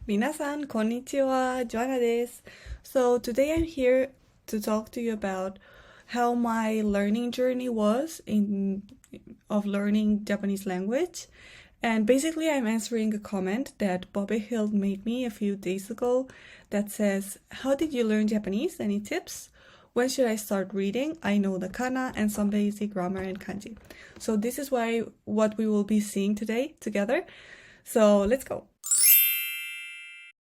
皆さん、こんにちは。Joanna です。So today I'm here to talk to you about how my learning journey was in of learning Japanese language. And basically I'm answering a comment that Bobby Hill made me a few days ago that says, "How did you learn Japanese? Any tips? When should I start reading? I know the kana and some basic grammar and kanji." So this is what we will be seeing today together. So let's go.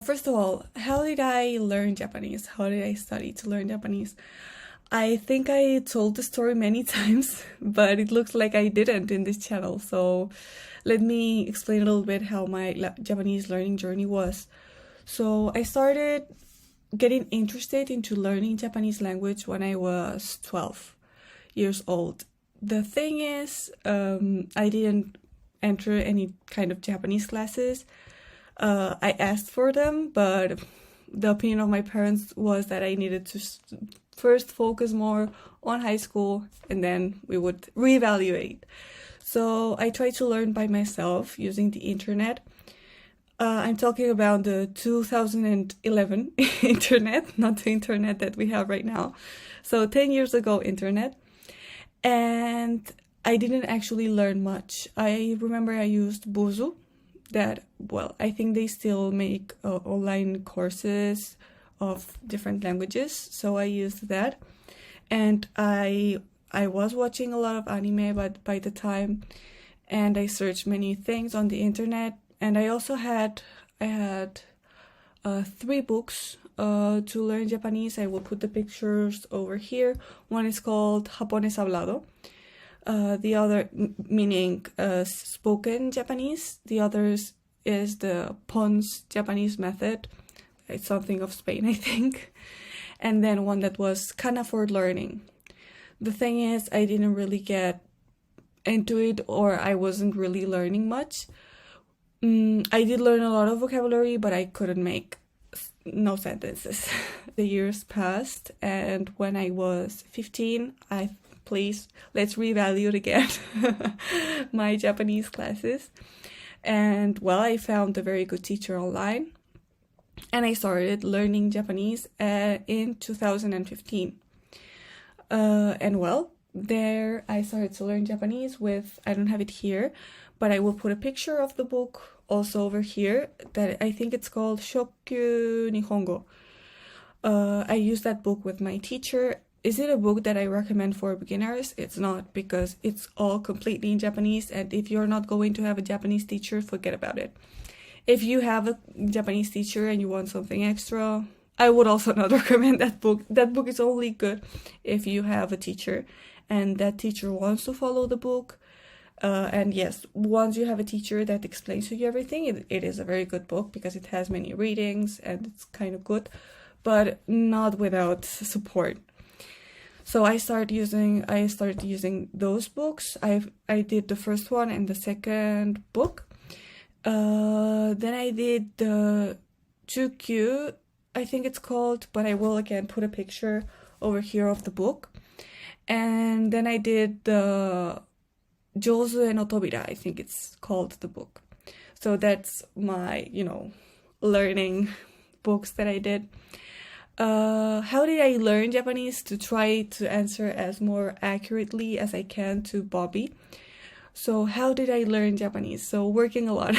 First of all, how did I learn Japanese? How did I study to learn Japanese? I think I told the story many times, but it looks like I didn't in this channel. So let me explain a little bit how my Japanese learning journey was. So I started getting interested into learning Japanese language when I was 12 years old. The thing is, I didn't enter any kind of Japanese classes. I asked for them, but the opinion of my parents was that I needed to first focus more on high school and then we would reevaluate. So I tried to learn by myself using the internet. I'm talking about the 2011 internet, not the internet that we have right now. So 10 years ago internet. And I didn't actually learn much. I remember I used Bozu. I think they still make online courses of different languages, so I used that. And I was watching a lot of anime by the time, and I searched many things on the internet. And I had 3 books to learn Japanese. I will put the pictures over here. One is called Japonés Hablado. The other, meaning spoken Japanese. The others is the Pons Japanese method. It's something of Spain, I think. And then one that was Kana for learning. The thing is, I didn't really get into it, or I wasn't really learning much. I did learn a lot of vocabulary, but I couldn't make no sentences. The years passed, and when I was 15, let's reevaluate again my Japanese classes. And I found a very good teacher online, and I started learning Japanese in 2015. There I started to learn Japanese with, I don't have it here, but I will put a picture of the book also over here, that I think it's called Shokyu Nihongo. I used that book with my teacher. Is it a book that I recommend for beginners? It's not, because it's all completely in Japanese, and if you're not going to have a Japanese teacher, forget about it. If you have a Japanese teacher and you want something extra, I would also not recommend that book. That book is only good if you have a teacher and that teacher wants to follow the book. And yes, once you have a teacher that explains to you everything, it is a very good book because it has many readings and it's kind of good, but not without support. So I started using those books. I did the first one and the second book. Then I did the 2Q, I think it's called, but I will again put a picture over here of the book. And then I did the Jozu no Tobira, I think it's called, the book. So that's my, learning books that I did. How did I learn Japanese? To try to answer as more accurately as I can to Bobby. So how did I learn Japanese? So working a lot,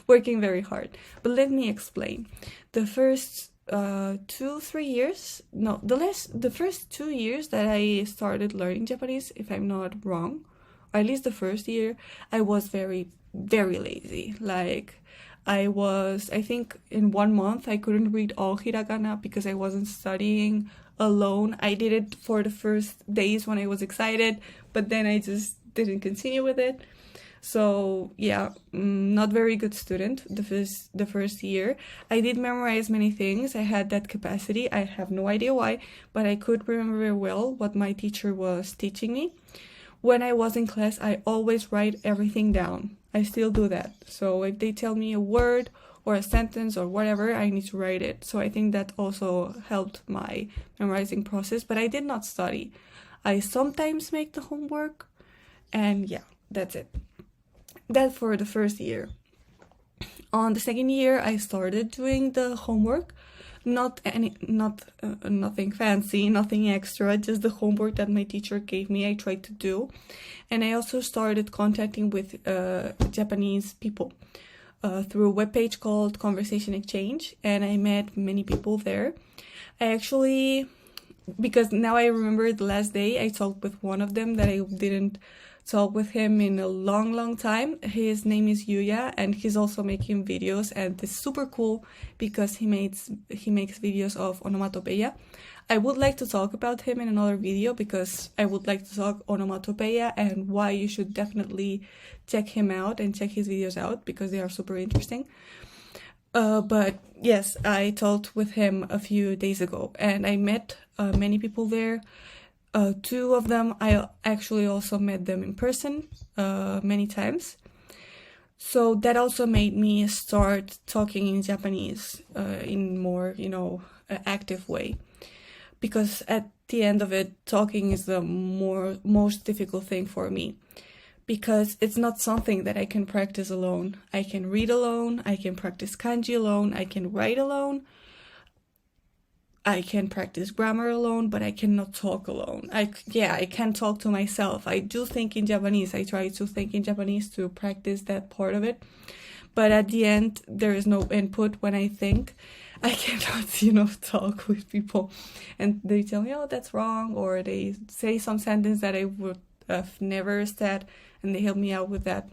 working very hard. But let me explain. The first 2-3 years, no, the first 2 years that I started learning Japanese, if I'm not wrong, or at least the first year, I was very, very lazy. I think in 1 month I couldn't read all hiragana because I wasn't studying alone. I did it for the first days when I was excited, but then I just didn't continue with it. So yeah, not very good student the first year. I did memorize many things. I had that capacity. I have no idea why, but I could remember very well what my teacher was teaching me. When I was in class, I always write everything down. I still do that. So if they tell me a word or a sentence or whatever, I need to write it. So I think that also helped my memorizing process, but I did not study. I sometimes make the homework, and yeah, that's it. That for the first year. On the second year, I started doing the homework. Nothing fancy, nothing extra, just the homework that my teacher gave me. I tried to do, and I also started contacting with Japanese people through a webpage called Conversation Exchange, and I met many people there. I actually, because now I remember the last day I talked with one of them that I didn't talk with him in a long time. His name is Yuya, and he's also making videos, and it's super cool because he makes videos of onomatopoeia. I would like to talk about him in another video because I would like to talk onomatopoeia and why you should definitely check him out and check his videos out because they are super interesting. But yes, I talked with him a few days ago, and I met many people there. Two of them, I actually also met them in person many times. So that also made me start talking in Japanese in more, active way. Because at the end of it, talking is the most difficult thing for me. Because it's not something that I can practice alone. I can read alone, I can practice kanji alone, I can write alone. I can practice grammar alone, but I cannot talk alone. I can talk to myself. I do think in Japanese. I try to think in Japanese to practice that part of it. But at the end, there is no input when I think. I cannot, talk with people. And they tell me, oh, that's wrong. Or they say some sentence that I would have never said. And they help me out with that,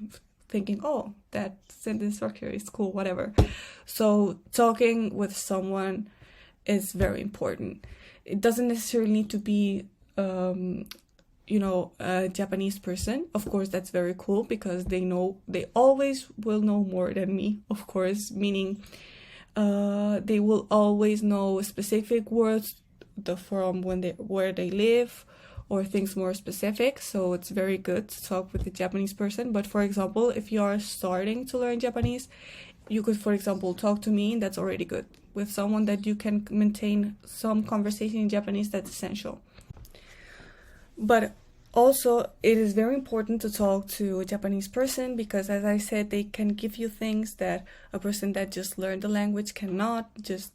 thinking, oh, that sentence structure is cool, whatever. So talking with someone is very important. It doesn't necessarily need to be, a Japanese person. Of course, that's very cool because they always will know more than me, of course, meaning they will always know specific words from where they live or things more specific. So it's very good to talk with a Japanese person. But for example, if you are starting to learn Japanese, you could, for example, talk to me, and that's already good. With someone that you can maintain some conversation in Japanese, that's essential. But also, it is very important to talk to a Japanese person because, as I said, they can give you things that a person that just learned the language cannot, just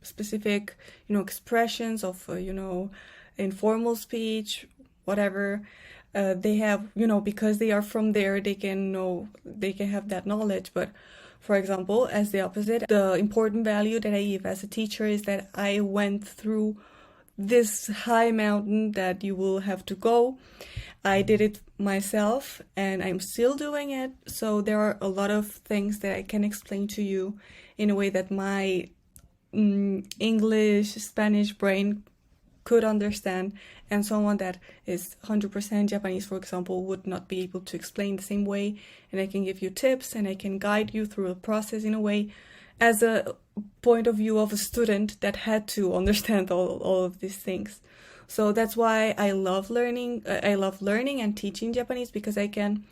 specific, expressions of, informal speech, whatever. They have, because they are from there, they can have that knowledge. But for example, as the opposite, the important value that I give as a teacher is that I went through this high mountain that you will have to go. I did it myself and I'm still doing it. So there are a lot of things that I can explain to you in a way that my English, Spanish brain could understand, and someone that is 100% Japanese, for example, would not be able to explain the same way. And I can give you tips and I can guide you through a process in a way as a point of view of a student that had to understand all of these things. So that's why I love learning and teaching Japanese, because I can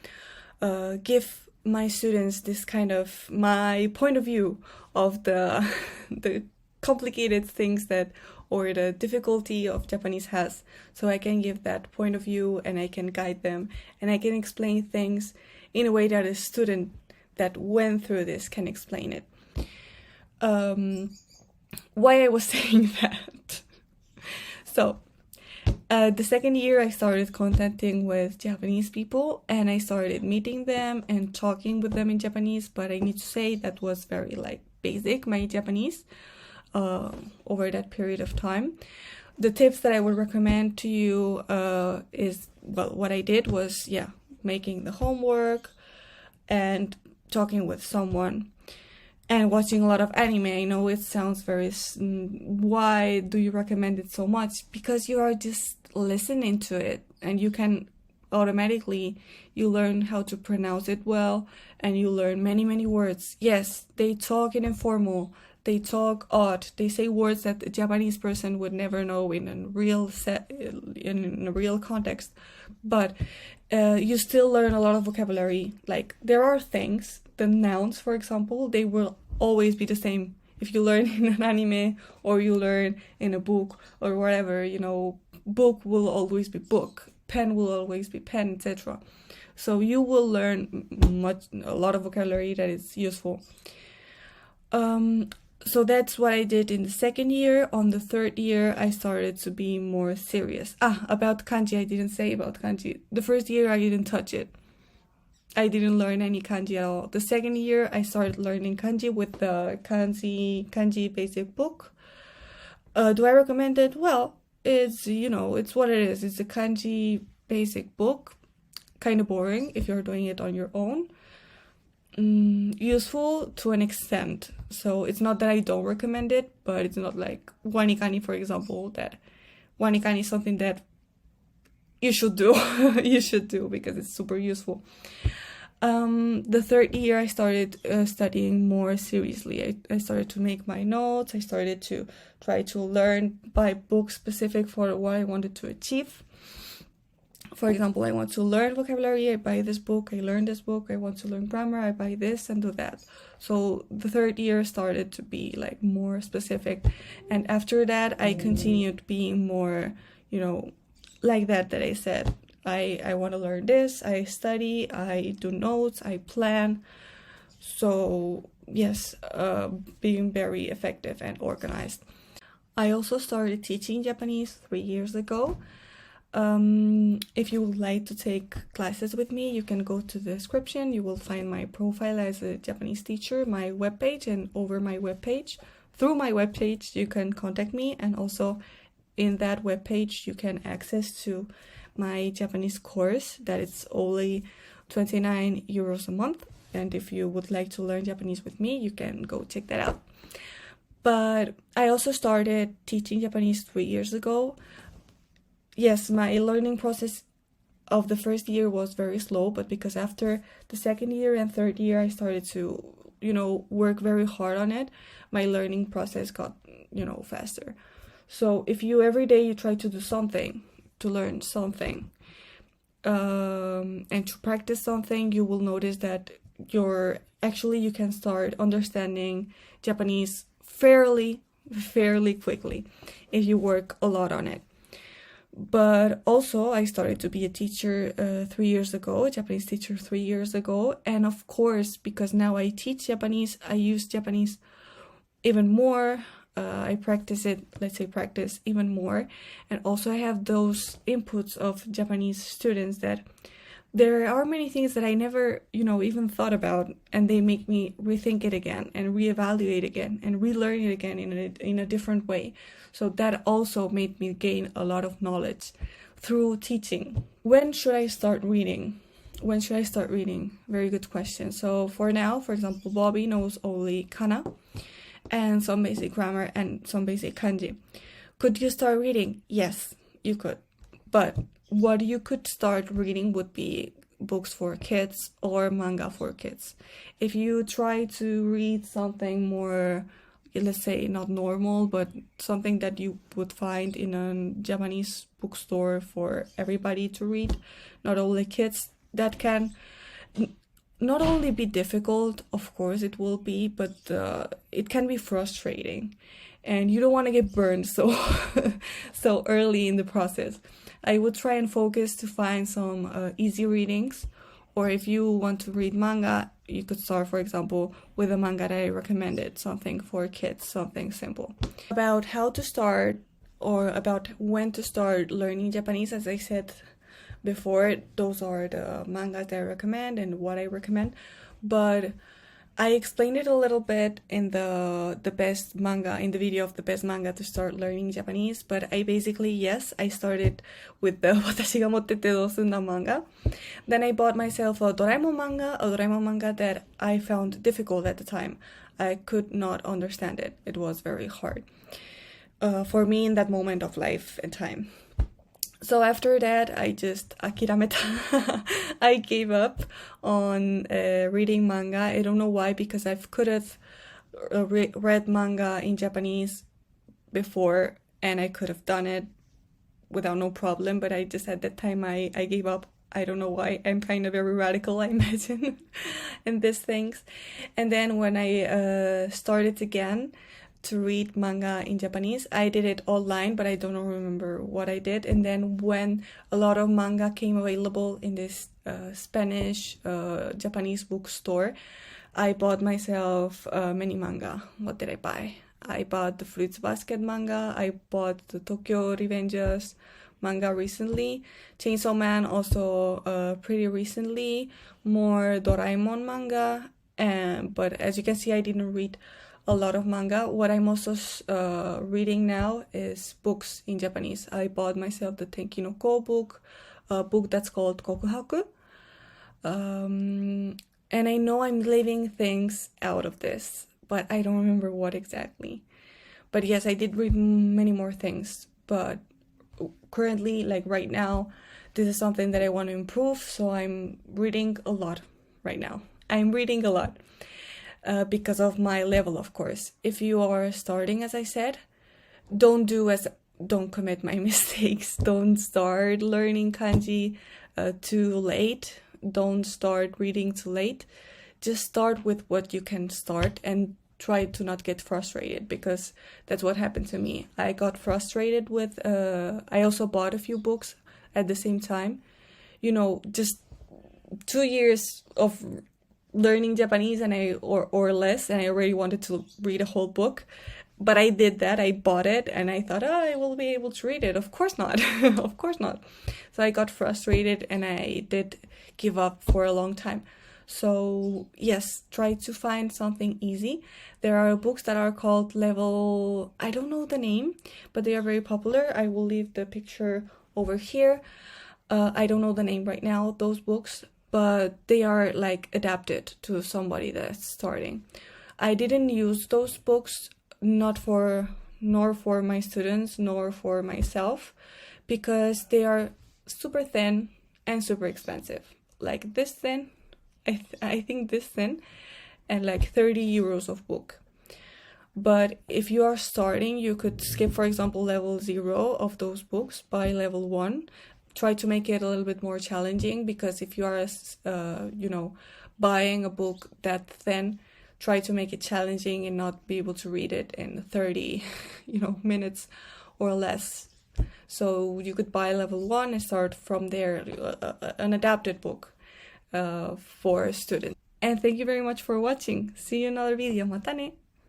give my students this kind of my point of view of the complicated things or the difficulty of Japanese has. So I can give that point of view and I can guide them and I can explain things in a way that a student that went through this can explain it. Why I was saying that. So the second year I started contacting with Japanese people and I started meeting them and talking with them in Japanese, but I need to say that was very basic, my Japanese. Over that period of time. The tips that I would recommend to you is, what I did was, making the homework and talking with someone and watching a lot of anime. I know it sounds very, why do you recommend it so much? Because you are just listening to it and you can automatically, you learn how to pronounce it well and you learn many, many words. Yes, they talk in informal. They talk odd. They say words that a Japanese person would never know in a real context. But you still learn a lot of vocabulary. There are things, the nouns, for example, they will always be the same. If you learn in an anime or you learn in a book or whatever, book will always be book. Pen will always be pen, etc. So you will learn a lot of vocabulary that is useful. So that's what I did in the second year. On the third year, I started to be more serious. About kanji, I didn't say about kanji. The first year, I didn't touch it. I didn't learn any kanji at all. The second year, I started learning kanji with the kanji basic book. Do I recommend it? Well, it's what it is. It's a kanji basic book. Kind of boring if you're doing it on your own. Useful to an extent. So it's not that I don't recommend it, but it's not like wanikani, for example, that wanikani is something that you should do. You should do because it's super useful. The third year, I started studying more seriously. I started to make my notes. I started to try to learn by book specific for what I wanted to achieve. For example, I want to learn vocabulary, I buy this book, I learn this book. I want to learn grammar, I buy this and do that. So the third year started to be like more specific. And after that, I continued being more, like that I said. I want to learn this, I study, I do notes, I plan. So yes, being very effective and organized. I also started teaching Japanese 3 years ago. If you would like to take classes with me, you can go to the description. You will find my profile as a Japanese teacher, my webpage, and over my webpage. Through my webpage, you can contact me, and also in that webpage, you can access to my Japanese course that it's only 29 euros a month. And if you would like to learn Japanese with me, you can go check that out. But I also started teaching Japanese 3 years ago. Yes, my learning process of the first year was very slow, but because after the second year and third year, I started to, work very hard on it, my learning process got, faster. So if you every day you try to do something, to learn something, and to practice something, you will notice that you can start understanding Japanese fairly quickly if you work a lot on it. But also, I started to be a teacher 3 years ago, a Japanese teacher 3 years ago. And of course, because now I teach Japanese, I use Japanese even more. I practice even more. And also I have those inputs of Japanese students that there are many things that I never, even thought about, and they make me rethink it again and reevaluate again and relearn it again in a different way. So that also made me gain a lot of knowledge through teaching. When should I start reading? Very good question. So for now, for example, Bobby knows only kana and some basic grammar and some basic kanji. Could you start reading? Yes, you could. But what you could start reading would be books for kids or manga for kids. If you try to read something more, let's say, not normal, but something that you would find in a Japanese bookstore for everybody to read, not only kids, that can not only be difficult, of course it will be, but it can be frustrating. And you don't want to get burned so early in the process. I would try and focus to find some easy readings. Or if you want to read manga, you could start, for example, with a manga that I recommended, something for kids, something simple. About how to start or about when to start learning Japanese, as I said before, those are the mangas that I recommend and what I recommend. But I explained it a little bit in the best manga, in the video of the best manga to start learning Japanese. But I started with the Watashi ga mottete dosunda manga. Then I bought myself a Doraemon manga that I found difficult at the time. I could not understand it. It was very hard for me in that moment of life and time. So after that, I just akirameta. I gave up on reading manga. I don't know why, because I could have read manga in Japanese before, and I could have done it without no problem. But I just at that time I gave up. I don't know why. I'm kind of very radical, I imagine, in these things. And then when I started again, to read manga in Japanese. I did it online, but I don't remember what I did. And then when a lot of manga came available in this Spanish Japanese bookstore, I bought myself many manga. What did I buy? I bought the Fruits Basket manga. I bought the Tokyo Revengers manga recently. Chainsaw Man also pretty recently. More Doraemon manga. But as you can see, I didn't read a lot of manga. What I'm also reading now is books in Japanese. I bought myself the Tenki no Ko book, a book that's called Kokuhaku. And I know I'm leaving things out of this, but I don't remember what exactly. But yes, I did read many more things. But currently, like right now, this is something that I want to improve. So I'm reading a lot right now. I'm reading a lot. Because of my level, of course. If you are starting, as I said, don't commit my mistakes. Don't start learning kanji too late. Don't start reading too late. Just start with what you can start and try to not get frustrated, because that's what happened to me. I got frustrated with, I also bought a few books at the same time. Just 2 years of learning Japanese or less, and I already wanted to read a whole book. But I did that. I bought it and I thought, I will be able to read it. Of course not. Of course not. So I got frustrated and I did give up for a long time. So yes, try to find something easy. There are books that are called level, I don't know the name, but they are very popular. I will leave the picture over here. I don't know the name right now, those books, but they are like adapted to somebody that's starting. I didn't use those books nor for my students nor for myself, because they are super thin and super expensive. Like this thin, I think this thin, and like 30 euros of book. But if you are starting, you could skip, for example, level 0 of those books by level 1. Try to make it a little bit more challenging, because if you are, buying a book that thin, try to make it challenging and not be able to read it in 30, minutes or less. So you could buy level 1 and start from there, an adapted book for students. And thank you very much for watching. See you in another video. Mata ne!